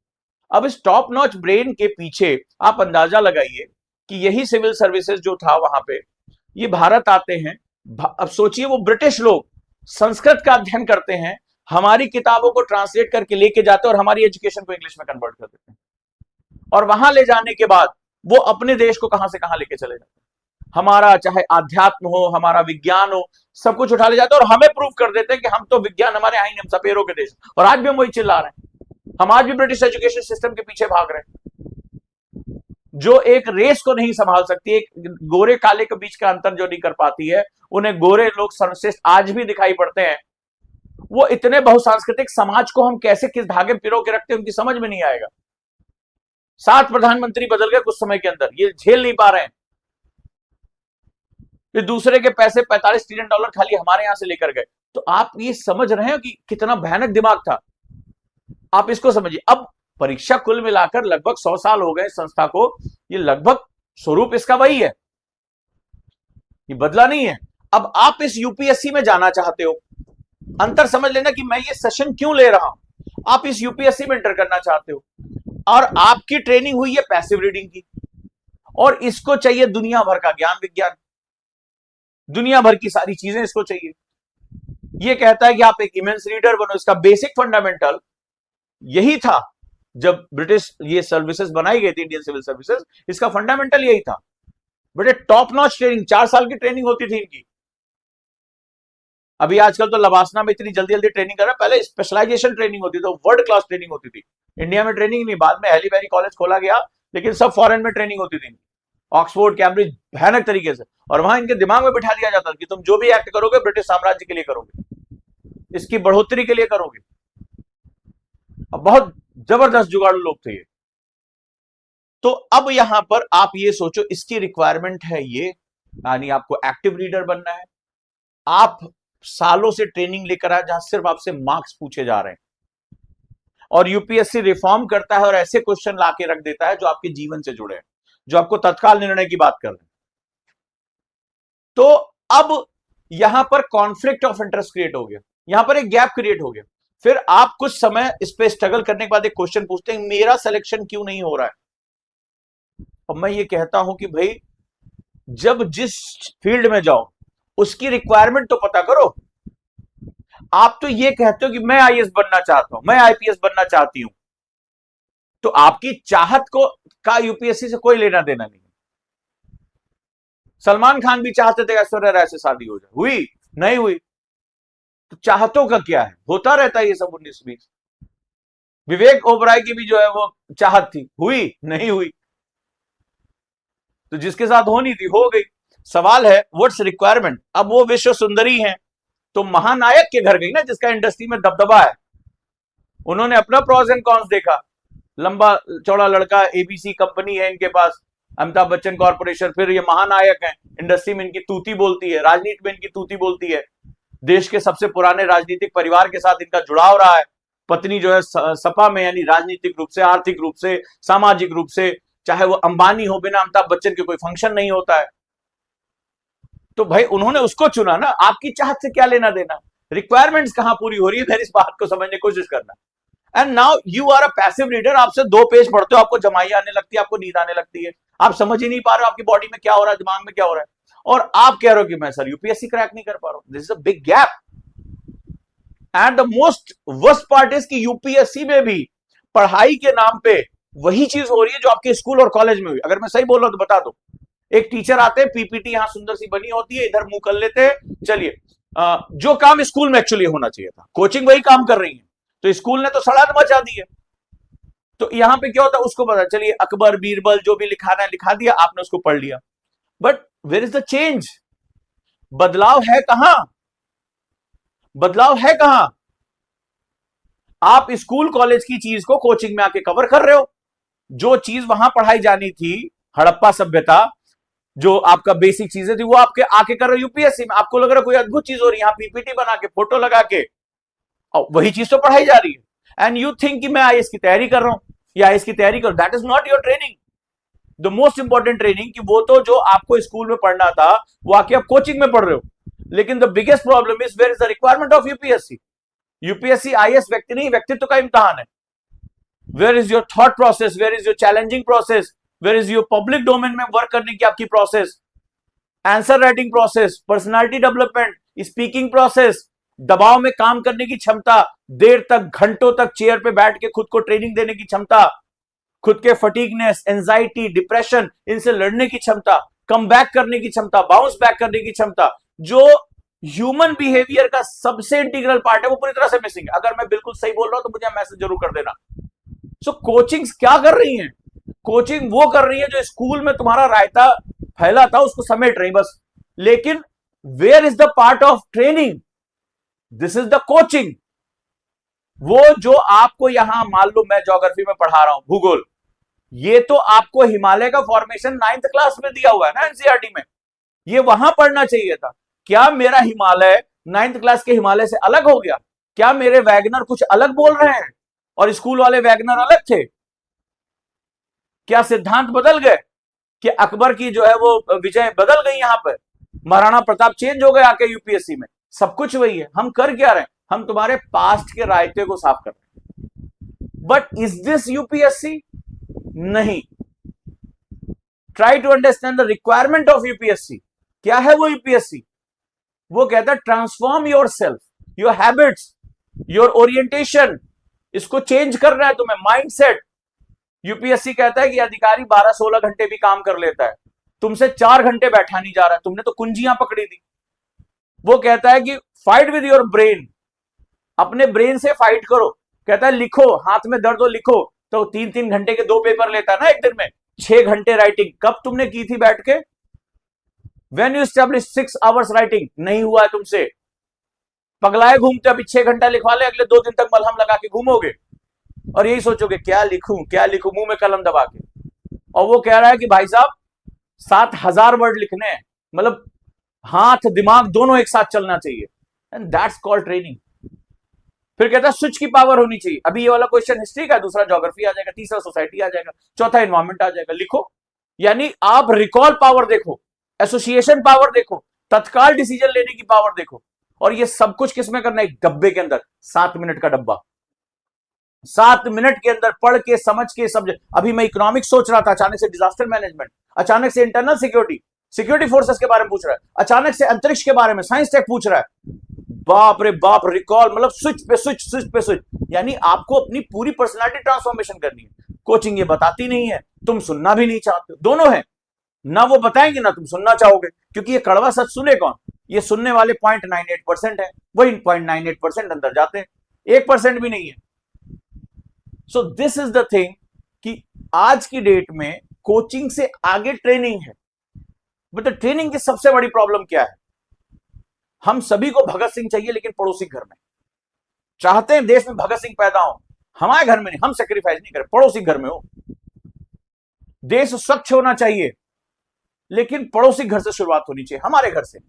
अब इस टॉप नॉच ब्रेन के पीछे आप अंदाजा लगाइए कि यही सिविल सर्विसेज जो था वहां पे, ये भारत आते हैं, अब सोचिए, वो ब्रिटिश लोग संस्कृत का अध्ययन करते हैं, हमारी किताबों को ट्रांसलेट करके लेके जाते हैं और हमारी एजुकेशन को इंग्लिश में कन्वर्ट कर देते हैं, और वहां ले जाने के बाद वो अपने देश को कहां से कहां लेके चले जाते हैं। हमारा चाहे आध्यात्म हो, हमारा विज्ञान हो, सब कुछ उठा ले जाते हैं और हमें प्रूव कर देते हैं कि हम तो विज्ञान हमारे यहाँ ही नहीं, हम सपेरों के देश। और आज भी हम वही चिल्ला रहे हैं, हम आज भी ब्रिटिश एजुकेशन सिस्टम के पीछे भाग रहे हैं, जो एक रेस को नहीं संभाल सकती, एक गोरे काले के बीच का अंतर जो नहीं कर पाती है। उन्हें गोरे लोग सर्वश्रेष्ठ आज भी दिखाई पड़ते हैं। वो इतने बहुसांस्कृतिक समाज को हम कैसे किस धागे में पिरो के रखते हैं, उनकी समझ में नहीं आएगा। 7 प्रधानमंत्री बदल गए कुछ समय के अंदर, ये झेल नहीं पा रहे हैं। ये दूसरे के पैसे $45 ट्रिलियन खाली हमारे यहां से लेकर गए। तो आप ये समझ रहे हो कि कितना भयानक दिमाग था। आप इसको समझिए। अब परीक्षा कुल मिलाकर लगभग 100 साल हो गए संस्था को, ये लगभग स्वरूप इसका वही है, ये बदला नहीं है। अब आप इस यूपीएससी में जाना चाहते हो, अंतर समझ लेना कि मैं ये सेशन क्यों ले रहा हूं। आप इस यूपीएससी में एंटर करना चाहते हो और आपकी ट्रेनिंग हुई है पैसिव रीडिंग की, और इसको चाहिए दुनिया भर का ज्ञान विज्ञान, दुनिया भर की सारी चीजें इसको चाहिए। ये कहता है कि आप एक इमेंस रीडर बनो। इसका बेसिक फंडामेंटल यही था जब ब्रिटिश ये सर्विसेज बनाई गई थी, इंडियन सिविल सर्विसेज, इसका फंडामेंटल यही था। बड़े टॉप नॉच ट्रेनिंग, 4 साल की ट्रेनिंग होती थी इनकी। अभी आजकल तो लवासना में इतनी जल्दी जल्दी ट्रेनिंग कर रहा है, पहले स्पेशलाइजेशन ट्रेनिंग होती थी, वर्ल्ड क्लास ट्रेनिंग होती थी। इंडिया में ट्रेनिंग नहीं, बाद में हैलीबैरी कॉलेज खोला गया, लेकिन सब फॉरेन में ट्रेनिंग होती थी, ऑक्सफोर्ड कैम्ब्रिज, भयानक तरीके से। और वहां इनके दिमाग में बिठा दिया जाता था कि तुम जो भी एक्ट करोगे ब्रिटिश साम्राज्य के लिए करोगे, इसकी बढ़ोतरी के लिए करोगे। अब बहुत जबरदस्त जुगाड़ू लोग थे ये। तो अब यहां पर आप ये सोचो, इसकी रिक्वायरमेंट है ये, यानी आपको एक्टिव रीडर बनना है। आप सालों से ट्रेनिंग लेकर आए जहां सिर्फ आपसे मार्क्स पूछे जा रहे हैं, और यूपीएससी रिफॉर्म करता है और ऐसे क्वेश्चन लाके रख देता है जो आपके जीवन से जुड़े हैं, जो आपको तत्काल निर्णय की बात कर रहे हैं। तो अब यहां पर कॉन्फ्लिक्ट ऑफ इंटरेस्ट क्रिएट हो गया, यहां पर एक गैप क्रिएट हो गया। फिर आप कुछ समय इस पे स्ट्रगल करने के बाद एक क्वेश्चन पूछते हैं, मेरा सिलेक्शन क्यों नहीं हो रहा है। अब मैं ये कहता हूं कि भाई, जब जिस फील्ड में जाओ उसकी रिक्वायरमेंट तो पता करो। आप तो ये कहते हो कि मैं आईएएस बनना चाहता हूं, मैं आईपीएस बनना चाहती हूं, तो आपकी चाहत को का यूपीएससी से कोई लेना देना नहीं। सलमान खान भी चाहते थे ऐश्वर्या राय से शादी हो जाए, हुई नहीं हुई, तो चाहतों का क्या है, होता रहता है ये सब 19-20। विवेक ओबराय की भी जो है वो चाहत थी, हुई नहीं हुई, तो जिसके साथ होनी थी हो गई। सवाल है व्हाट्स रिक्वायरमेंट। अब वो विश्व सुंदरी हैं, तो महानायक के घर गई ना, जिसका इंडस्ट्री में दबदबा है। उन्होंने अपना प्रॉस एंड कॉन्स देखा, लंबा चौड़ा लड़का, एबीसी कंपनी है इनके पास, अमिताभ बच्चन कॉर्पोरेशन, फिर ये महानायक हैं, इंडस्ट्री में इनकी तूती बोलती है, राजनीति में इनकी तूती बोलती है, देश के सबसे पुराने राजनीतिक परिवार के साथ इनका जुड़ाव रहा है। पत्नी जो है सपा में, यानी राजनीतिक रूप से, आर्थिक रूप से, सामाजिक रूप से, चाहे वो अंबानी हो, बिना अमिताभ बच्चन के कोई फंक्शन नहीं होता है। तो भाई उन्होंने उसको चुना ना, आपकी चाहत से क्या लेना देना। रिक्वायरमेंट्स कहां पूरी हो रही है, फिर इस बात को समझने की कोशिश करना। And now you are a passive reader. आपसे 2 पेज पढ़ते हो, आपको जमाई आने लगती है, आपको नींद आने लगती है, आप समझ ही नहीं पा रहे हो आपकी बॉडी में क्या हो रहा है, दिमाग में क्या हो रहा है, और आप कह रहे हो कि मैं सर यूपीएससी क्रैक नहीं कर पा रहा हूं। This is a big gap. And the most worst part is कि यूपीएससी में भी पढ़ाई के नाम पे वही चीज हो रही है जो आपके स्कूल और कॉलेज में हुई। अगर मैं सही बोल रहा हूं तो बता दो। एक टीचर आते हैं, पीपीटी यहां सुंदर सी बनी होती है, इधर मुंह कर लेते हैं, चलिए जो काम स्कूल में एक्चुअली होना चाहिए था, कोचिंग वही काम कर रही है, तो स्कूल ने तो सड़ाद मचा दी है। तो यहां पे क्या होता है, उसको पता, चलिए अकबर बीरबल जो भी लिखाना है लिखा दिया, आपने उसको पढ़ लिया, but where is the change. बदलाव है कहां, बदलाव है कहां। आप स्कूल कॉलेज की चीज को कोचिंग में आके कवर कर रहे हो। जो चीज वहां पढ़ाई जानी थी, हड़प्पा सभ्यता, जो आपका बेसिक चीजें थी, वो आपके आके कर रहे हो यूपीएससी में। आपको लग रहा है कोई अद्भुत चीज हो रही है, यहां पीपीटी बना के, फोटो लगा के, और वही चीज तो पढ़ाई जा रही है। एंड यू थिंक कि मैं आईएएस की तैयारी कर रहा हूं या आईएएस की तैयारी कर, that is not your training. The most important training कि वो तो जो आपको स्कूल में पढ़ना था वो आके आप कोचिंग में पढ़ रहे हो। लेकिन the biggest problem is where is the requirement of UPSC. UPSC IAS व्यक्ति नहीं, व्यक्तित्व का इम्तहान है। Where is your thought process, where is your challenging process, where is your public domain में वर्क करने की आपकी process, answer writing process, personality development, speaking process, दबाव में काम करने की क्षमता, देर तक घंटों तक चेयर पे बैठ के खुद को ट्रेनिंग देने की क्षमता, खुद के फटीगनेस, एंजाइटी, डिप्रेशन, इनसे लड़ने की क्षमता, कम बैक करने की क्षमता, बाउंस बैक करने की क्षमता, जो ह्यूमन बिहेवियर का सबसे इंटीग्रल पार्ट है, वो पूरी तरह से मिसिंग है। अगर मैं बिल्कुल सही बोल रहा हूं तो मुझे मैसेज जरूर कर देना। सो कोचिंग्स क्या कर रही हैं? कोचिंग वो कर रही है जो स्कूल में तुम्हारा रायता फैला था उसको समेट रही बस। लेकिन where is the part of training? This is the coaching. वो जो आपको यहां, मान लो मैं ज्योग्राफी में पढ़ा रहा हूं, भूगोल, ये तो आपको हिमालय का फॉर्मेशन 9th क्लास में दिया हुआ है ना एनसीईआरटी में, ये वहां पढ़ना चाहिए था। क्या मेरा हिमालय 9th क्लास के हिमालय से अलग हो गया? क्या मेरे वैगनर कुछ अलग बोल रहे हैं और स्कूल वाले वैगनर अलग थे? क्या सिद्धांत बदल गए? कि अकबर की जो है वो विजय बदल गई? यहां पर महाराणा प्रताप चेंज हो गए आके यूपीएससी में? सब कुछ वही है। हम कर क्या रहे हैं? हम तुम्हारे पास्ट के रायते को साफ कर रहे हैं। But is this UPSC? नहीं। Try to understand the requirement of UPSC. क्या है वो यूपीएससी? वो कहता है transform your self, your habits, your orientation. इसको चेंज करना है तुम्हें, माइंडसेट। यूपीएससी कहता है कि अधिकारी 12-16 घंटे भी काम कर लेता है, तुमसे 4 घंटे बैठा नहीं जा रहा है, तुमने तो कुंजियां पकड़ी थी। वो कहता है कि फाइट विद योर ब्रेन, अपने ब्रेन से फाइट करो। कहता है लिखो, हाथ में दर्द हो लिखो। तो 3-3 घंटे के 2 पेपर लेता है ना एक दिन में, 6 घंटे राइटिंग कब तुमने की थी बैठ के? When you establish 6 hours writing, नहीं हुआ है तुमसे। पगलाए घूमते, अभी 6 घंटा लिखवा ले, अगले 2 दिन तक मलहम लगा के घूमोगे और यही सोचोगे क्या लिखूं क्या लिखूं, मुंह में कलम दबा के। और वो कह रहा है कि भाई साहब 7,000 वर्ड लिखने हैं, मतलब हाथ दिमाग दोनों एक साथ चलना चाहिए। And that's called training. फिर कहता है स्विच की पावर होनी चाहिए। अभी ये वाला क्वेश्चन हिस्ट्री का, दूसरा ज्योग्राफी आ जाएगा, तीसरा सोसाइटी आ जाएगा, चौथा एनवायरमेंट आ जाएगा। लिखो, यानी आप रिकॉल पावर देखो, एसोसिएशन पावर देखो, तत्काल डिसीजन लेने की पावर देखो। और ये सब कुछ किसमें करना है? एक डब्बे के अंदर, 7 मिनट का डब्बा। 7 मिनट के अंदर पढ़ के समझ के समझ। अभी मैं इकोनॉमिक्स सोच रहा था, अचानक से डिजास्टर मैनेजमेंट, अचानक से इंटरनल सिक्योरिटी, सिक्योरिटी फोर्सेस के बारे में पूछ रहा है, अचानक से अंतरिक्ष के बारे में साइंस टेक पूछ रहा है। बाप रे बाप, रिकॉल, मतलब स्विच पे स्विच, स्विच पे स्विच। यानी आपको अपनी पूरी पर्सनालिटी ट्रांसफॉर्मेशन करनी है। कोचिंग ये बताती नहीं है, तुम सुनना भी नहीं चाहते। दोनों है ना, वो बताएंगे ना तुम सुनना चाहोगे, क्योंकि ये कड़वा सच सुने कौन? ये सुनने वाले 0.98% है, वही 0.98% अंदर जाते हैं, 1% भी नहीं है। So this is the thing कि आज की डेट में कोचिंग से आगे ट्रेनिंग है। बट ट्रेनिंग की सबसे बड़ी प्रॉब्लम क्या है? हम सभी को भगत सिंह चाहिए, लेकिन पड़ोसी घर में चाहते हैं देश में भगत सिंह पैदा हो, हमारे घर में नहीं, हम सेक्रीफाइस नहीं करें, पड़ोसी घर में हो। देश स्वच्छ होना चाहिए, लेकिन पड़ोसी घर से शुरुआत होनी चाहिए, हमारे घर से।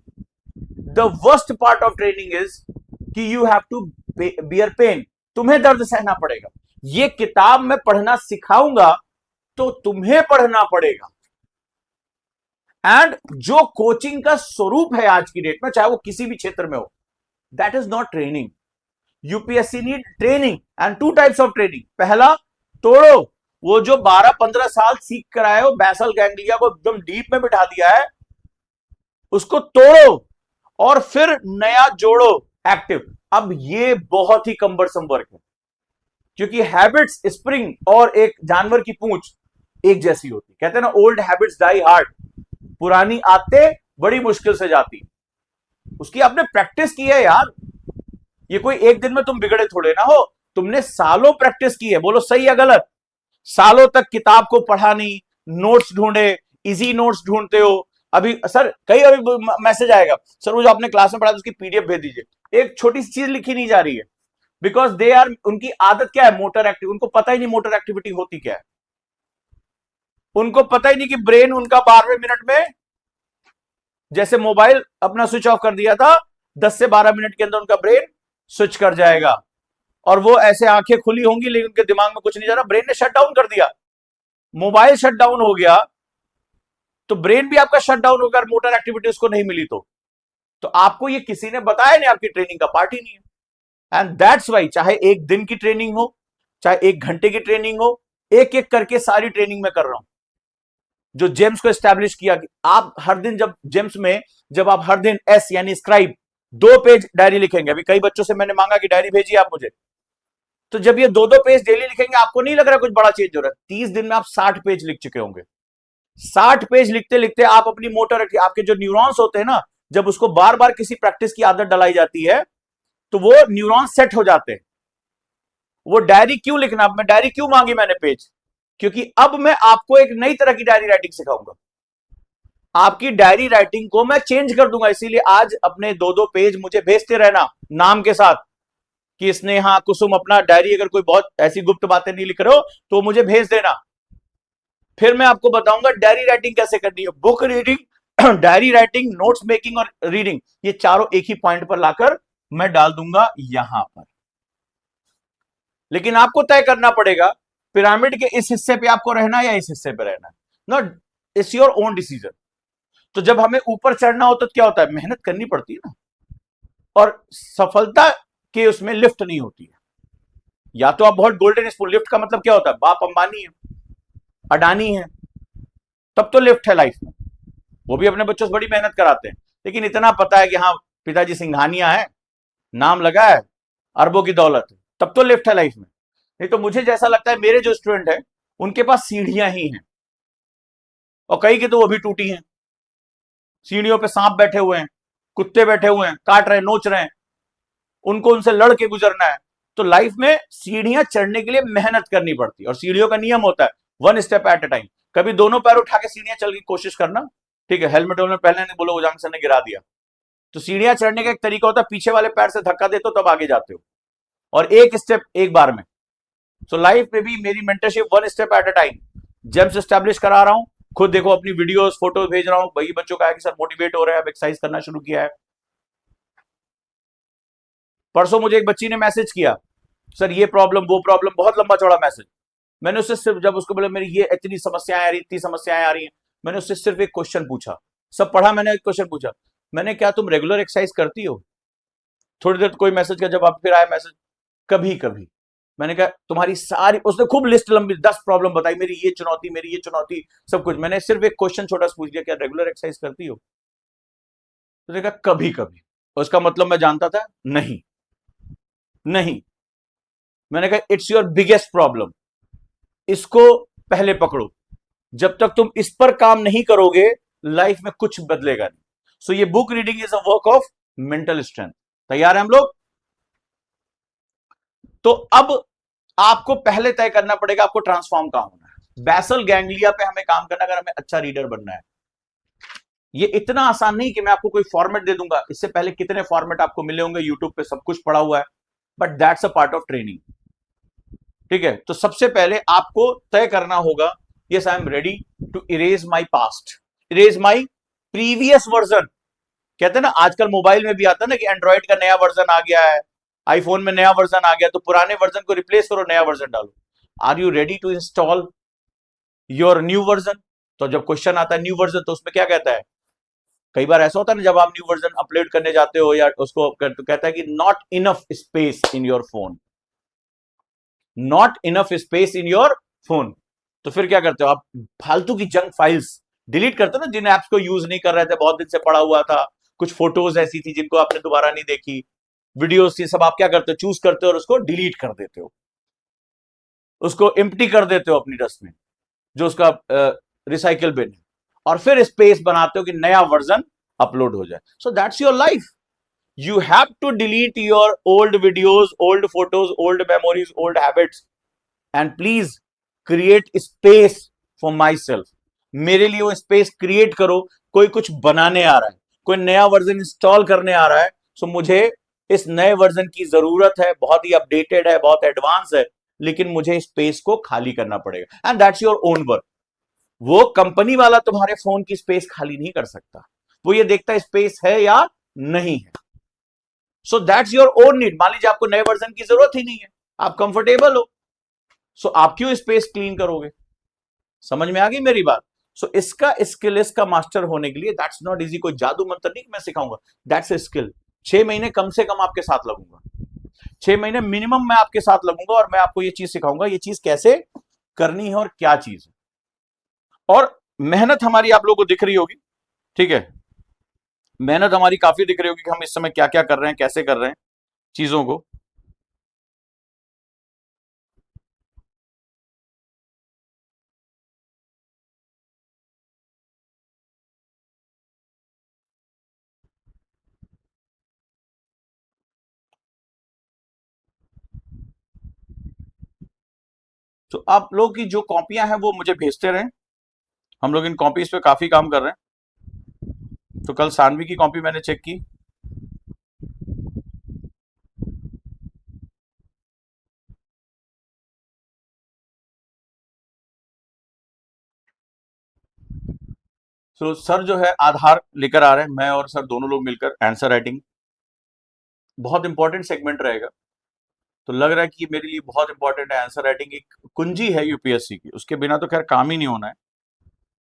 The worst part of training is कि you have to bear pain, तुम्हें दर्द सहना पड़ेगा। ये किताब में पढ़ना सिखाऊंगा तो तुम्हें पढ़ना पड़ेगा। एंड जो कोचिंग का स्वरूप है आज की डेट में, चाहे वो किसी भी क्षेत्र में हो, that is not training. UPSC need training and 2 types of training. पहला, तोड़ो, वो जो 12-15 साल सीख कर आए हो, बैसल गैंग्लिया को एकदम डीप में बिठा दिया है, उसको तोड़ो और फिर नया जोड़ो, एक्टिव। अब ये बहुत ही कम्बरसम वर्क है, क्योंकि हैबिट्स, स्प्रिंग और एक जानवर की पूंछ एक जैसी होती। कहते हैं ना, ओल्ड हैबिट्स डाई हार्ड, पुरानी आदतें बड़ी मुश्किल से जाती। उसकी आपने प्रैक्टिस की है यार, ये कोई एक दिन में तुम बिगड़े थोड़े ना हो, तुमने सालों प्रैक्टिस की है। बोलो सही या गलत? सालों तक किताब को पढ़ा नहीं, नोट्स ढूंढे, इजी नोट्स ढूंढते हो। अभी सर कई अभी मैसेज आएगा, सर वो जो आपने क्लास में पढ़ा उसकी पीडीएफ भेज दीजिए। एक छोटी सी चीज लिखी नहीं जा रही है, बिकॉज दे आर, उनकी आदत क्या है? Motor active. उनको पता ही नहीं मोटर एक्टिविटी होती क्या है, उनको पता ही नहीं कि ब्रेन उनका 12वें मिनट में, जैसे मोबाइल अपना स्विच ऑफ कर दिया था, 10 से 12 मिनट के अंदर उनका ब्रेन स्विच कर जाएगा। और वो ऐसे आंखें खुली होंगी लेकिन उनके दिमाग में कुछ नहीं जा रहा, ब्रेन ने शट डाउन कर दिया। मोबाइल शट डाउन हो गया तो ब्रेन भी आपका शट डाउन होगा, मोटर एक्टिविटी उसको नहीं मिली तो आपको ये किसी ने बताया नहीं, आपकी ट्रेनिंग का पार्ट ही नहीं है। एंड दैट्स वाई, चाहे 1 दिन की ट्रेनिंग हो, चाहे 1 घंटे की ट्रेनिंग हो, एक एक करके सारी ट्रेनिंग में कर रहा हूं। जो जेम्स को एस्टैब्लिश किया कि आप हर दिन जब जेम्स में जब आप हर दिन एस यानी स्क्राइब 2 पेज डायरी लिखेंगे, अभी कई बच्चों से मैंने मांगा कि डायरी भेजिए आप मुझे, तो जब ये 2-2 पेज डेली लिखेंगे आपको नहीं लग रहा कुछ बड़ा चेंज हो रहा है। 30 दिन में आप 60 पेज लिख चुके होंगे। 60 पेज लिखते लिखते आप अपनी मोटर, आपके जो न्यूरॉन्स होते हैं ना, जब उसको बार बार किसी प्रैक्टिस की आदत डलाई जाती है तो वो न्यूरॉन सेट हो जाते हैं। वो डायरी क्यों लिखना, अब मैं डायरी क्यों मांगी मैंने पेज, क्योंकि अब मैं आपको एक नई तरह की डायरी राइटिंग सिखाऊंगा। आपकी डायरी राइटिंग को मैं चेंज कर दूंगा, इसीलिए आज अपने 2-2 पेज मुझे भेजते रहना नाम के साथ कि स्नेहा कुसुम अपना डायरी, अगर कोई बहुत ऐसी गुप्त बातें नहीं लिख रहे हो तो मुझे भेज देना। फिर मैं आपको बताऊंगा डायरी राइटिंग कैसे करनी है। Book reading, diary writing, notes making और रीडिंग, ये चारों एक ही पॉइंट पर लाकर मैं डाल दूंगा यहां पर। लेकिन आपको तय करना पड़ेगा पिरामिड के इस हिस्से पे आपको रहना है या इस हिस्से पे रहना है। Not, it's your own decision. तो जब हमें ऊपर चढ़ना होता है तो क्या होता है, मेहनत करनी पड़ती है ना, और सफलता के उसमें लिफ्ट नहीं होती है। या तो आप बहुत गोल्डन स्पून, लिफ्ट का मतलब क्या होता है, बाप अंबानी है, अडानी है, तब तो लिफ्ट है लाइफ में, वो भी अपने बच्चों से बड़ी मेहनत कराते हैं। लेकिन इतना पता है कि हाँ पिताजी सिंघानिया है, नाम लगा है, अरबों की दौलत है, तब तो लिफ्ट है लाइफ में। नहीं तो मुझे जैसा लगता है मेरे जो स्टूडेंट है उनके पास सीढ़ियां ही हैं, और कई के तो वो भी टूटी हैं। सीढ़ियों पे सांप बैठे हुए हैं, कुत्ते बैठे हुए हैं, काट रहे हैं, नोच रहे हैं, उनको उनसे लड़ के गुजरना है। तो लाइफ में सीढ़ियां चढ़ने के लिए मेहनत करनी पड़ती है, और सीढ़ियों का नियम होता है 1 स्टेप एट अ टाइम। कभी दोनों पैर उठा के सीढ़ियां चल की कोशिश करना, ठीक है, हेलमेट वेलमेट पहले नहीं, बोलो उजांग सर ने गिरा दिया। तो सीढ़ियां चढ़ने का एक तरीका होता है, पीछे वाले पैर से धक्का देते हो तब आगे जाते हो, और एक स्टेप एक बार में। सो लाइफ में भी मेरी mentorship 1 step at a time, James establish करा रहा हूं। खुद देखो अपनी वीडियोस फोटोज भेज रहा हूं, वही बच्चों का है कि सर मोटिवेट हो रहे हैं, अब एक्सरसाइज करना शुरू किया है। परसों मुझे एक बच्ची ने मैसेज किया, सर ये प्रॉब्लम वो प्रॉब्लम, बहुत लंबा चौड़ा मैसेज। मैंने उससे सिर्फ, जब उसको बोला मेरी ये इतनी समस्याएं आ रही, इतनी समस्याएं आ रही हैं, मैंने उससे सिर्फ एक क्वेश्चन पूछा। सब पढ़ा, मैंने एक क्वेश्चन पूछा, मैंने क्या तुम रेगुलर एक्सरसाइज करती हो? थोड़ी देर कोई मैसेज का जवाब, फिर आया मैसेज कभी कभी। मैंने कहा तुम्हारी सारी, उसने खूब लिस्ट लंबी 10 प्रॉब्लम बताई, मेरी ये चुनौती, मेरी ये चुनौती, सब कुछ। मैंने सिर्फ एक क्वेश्चन छोटा सा पूछ दिया, क्या रेगुलर एक्सरसाइज करती हो? उसने कहा कभी कभी। उसका मतलब मैं जानता था नहीं, नहीं। मैंने कहा इट्स योर बिगेस्ट प्रॉब्लम, इसको पहले पकड़ो। जब तक तुम इस पर काम नहीं करोगे लाइफ में कुछ बदलेगा नहीं। सो ये book reading is a work of mental strength. तैयार है हम लोग? तो अब आपको पहले तय करना पड़ेगा आपको ट्रांसफॉर्म कहां होना है। बेसल गैंग्लिया पे हमें काम करना, अगर हमें अच्छा रीडर बनना है। ये इतना आसान नहीं कि मैं आपको कोई फॉर्मेट दे दूंगा, इससे पहले कितने फॉर्मेट आपको मिले होंगे, यूट्यूब पे सब कुछ पड़ा हुआ है, but that's a part of training. ठीक है, तो सबसे पहले आपको तय करना होगा, yes I am ready to erase my past, erase my previous version. कहते हैं ना आजकल मोबाइल में भी आता है ना कि एंड्रॉइड का नया वर्जन आ गया है, आईफोन में नया वर्जन आ गया, तो पुराने वर्जन को रिप्लेस करो, नया वर्जन डालो। Are you ready to install your new version? तो जब क्वेश्चन आता है न्यू वर्जन, तो उसमें क्या कहता है, कई बार ऐसा होता है ना जब आप न्यू वर्जन अपलोड करने जाते हो या उसको, तो कहता है कि not enough space in your phone, not enough space in your phone. तो फिर क्या करते हो आप, फालतू की जंक फाइल्स डिलीट करते हो ना, जिन एप्स को यूज नहीं कर रहे थे, बहुत दिन से पड़ा हुआ था, कुछ फोटोज ऐसी थी जिनको आपने दोबारा नहीं देखी, वीडियोस थी, सब आप क्या करते हो, चूज करते हो और उसको डिलीट कर देते हो, उसको एम्प्टी कर देते हो अपनी डस्ट में, जो उसका रिसाइकल बिन है, और फिर स्पेस बनाते हो कि नया वर्जन अपलोड हो जाए। So that's your life. You have to delete your old videos, old photos, old memories, old habits, and please create space for myself. मेरे लिए वो स्पेस क्रिएट करो। कोई कुछ बनाने आ रहा है, कोई नया वर्जन इंस्टॉल करने आ रहा है, सो मुझे इस नए वर्जन की जरूरत है, बहुत ही अपडेटेड है, बहुत एडवांस है, लेकिन मुझे स्पेस को खाली करना पड़ेगा। And that's your own work. वो कंपनी वाला तुम्हारे फोन की स्पेस खाली नहीं कर सकता, वो ये देखता है स्पेस है या नहीं है। So that's your own need. मान लीजिए आपको नए वर्जन की जरूरत ही नहीं है, आप कंफर्टेबल हो, सो आप क्यों स्पेस क्लीन करोगे? समझ में आ गई मेरी बात? सो इसका स्किल, इसका मास्टर होने के लिए, दैट्स नॉट इजी, कोई जादू मंत्र नहीं मैं सिखाऊंगा, दैट्स ए स्किल। 6 महीने कम से कम आपके साथ लगूंगा, 6 महीने मिनिमम मैं आपके साथ लगूंगा, और मैं आपको ये चीज सिखाऊंगा, ये चीज कैसे करनी है और क्या चीज है। और मेहनत हमारी आप लोगों को दिख रही होगी, ठीक है, मेहनत हमारी काफी दिख रही होगी कि हम इस समय क्या क्या कर रहे हैं, कैसे कर रहे हैं चीजों को। तो आप लोग की जो कॉपियां हैं वो मुझे भेजते रहें, हम लोग इन कॉपीज पे काफी काम कर रहे हैं। तो कल सानवी की कॉपी मैंने चेक की, तो सर जो है आधार लेकर आ रहे हैं, मैं और सर दोनों लोग मिलकर आंसर राइटिंग, बहुत इंपॉर्टेंट सेगमेंट रहेगा। तो लग रहा है कि मेरे लिए बहुत इंपॉर्टेंट है आंसर राइटिंग, एक कुंजी है यूपीएससी की, उसके बिना तो खैर काम ही नहीं होना है।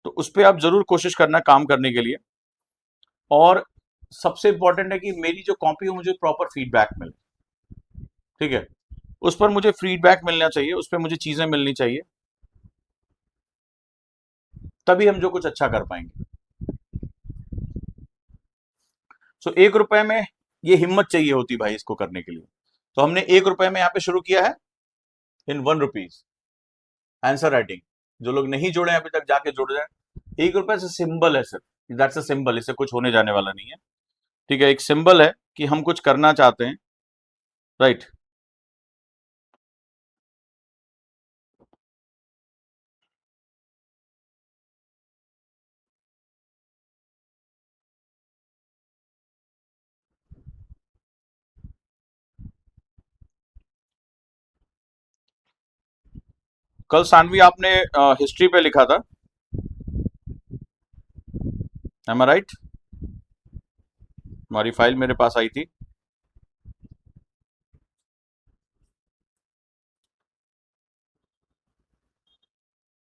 तो उस पर आप जरूर कोशिश करना काम करने के लिए। और सबसे इंपॉर्टेंट है कि मेरी जो कॉपी हो मुझे प्रॉपर फीडबैक मिले, ठीक है, उस पर मुझे फीडबैक मिलना चाहिए, उस पर मुझे चीजें मिलनी चाहिए, तभी हम जो कुछ अच्छा कर पाएंगे। सो 1 रुपए में ये हिम्मत चाहिए होती भाई इसको करने के लिए। तो हमने 1 रुपए में यहाँ पे शुरू किया है, इन 1 रुपीज आंसर राइटिंग। जो लोग नहीं जुड़े हैं अभी तक जाके जुड़ जाए। 1 रुपए से सिंबल है सर, दैट्स अ सिंबल, इससे कुछ होने जाने वाला नहीं है, ठीक है, एक सिंबल है कि हम कुछ करना चाहते हैं, राइट। कल सानवी आपने हिस्ट्री पे लिखा था, एम आई राइट? हमारी फाइल मेरे पास आई थी।